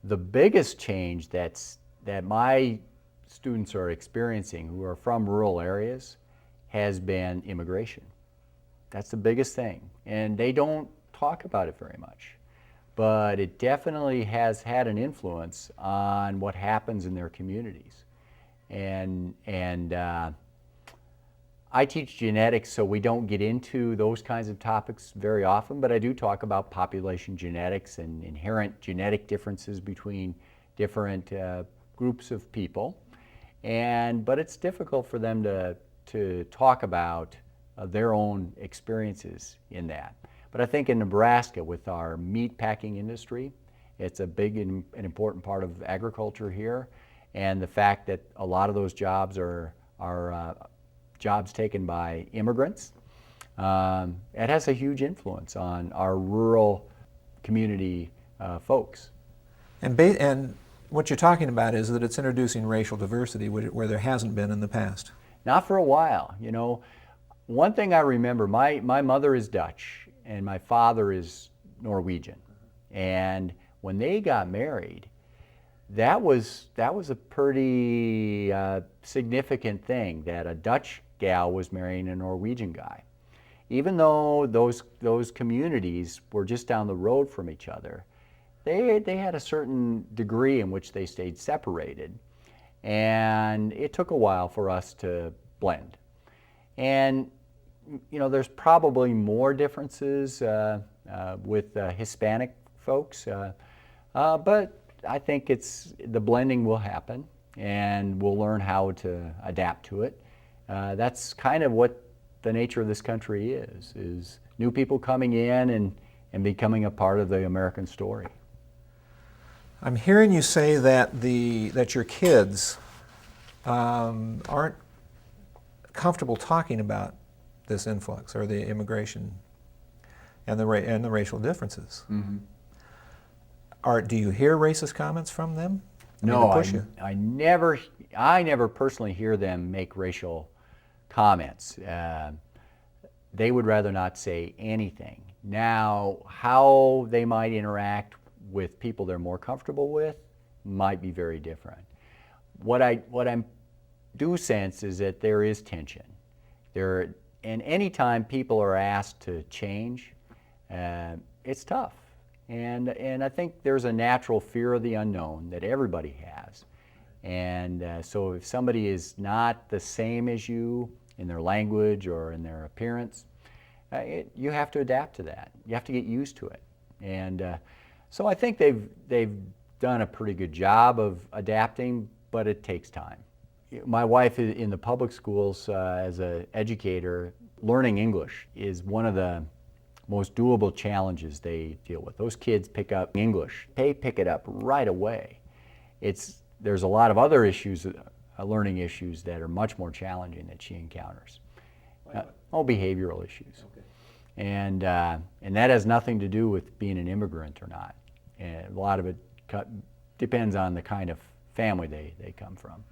The biggest change that my students are experiencing who are from rural areas has been immigration. That's the biggest thing. And they don't talk about it very much. But it definitely has had an influence on what happens in their communities. And I teach genetics, so we don't get into those kinds of topics very often, but I do talk about population genetics and inherent genetic differences between different groups of people. But it's difficult for them to talk about their own experiences in that. But I think in Nebraska, with our meat packing industry, it's a big and important part of agriculture here. And the fact that a lot of those jobs are jobs taken by immigrants, it has a huge influence on our rural community folks. And what you're talking about is that it's introducing racial diversity where there hasn't been in the past. Not for a while. You know, one thing I remember, my mother is Dutch and my father is Norwegian. And when they got married, that was a pretty significant thing, that a Dutch gal was marrying a Norwegian guy. Even though those communities were just down the road from each other, they had a certain degree in which they stayed separated. And it took a while for us to blend. And you know, there's probably more differences with Hispanic folks, but I think the blending will happen, and we'll learn how to adapt to it. That's kind of what the nature of this country is new people coming in and becoming a part of the American story. I'm hearing you say that your kids aren't comfortable talking about this influx or the immigration and the racial differences. Mm-hmm. Do you hear racist comments from them? No, I never personally hear them make racial comments. They would rather not say anything. Now, how they might interact with people they're more comfortable with might be very different. What I do sense is that there is tension. And anytime people are asked to change, it's tough. And I think there's a natural fear of the unknown that everybody has. And so if somebody is not the same as you in their language or in their appearance, you have to adapt to that. You have to get used to it. And so I think they've done a pretty good job of adapting, but it takes time. My wife in the public schools as an educator, learning English is one of the most doable challenges they deal with. Those kids pick up English. They pick it up right away. There's a lot of other issues, learning issues that are much more challenging that she encounters. Behavioral issues. Okay. And that has nothing to do with being an immigrant or not. And a lot of it depends on the kind of family they come from.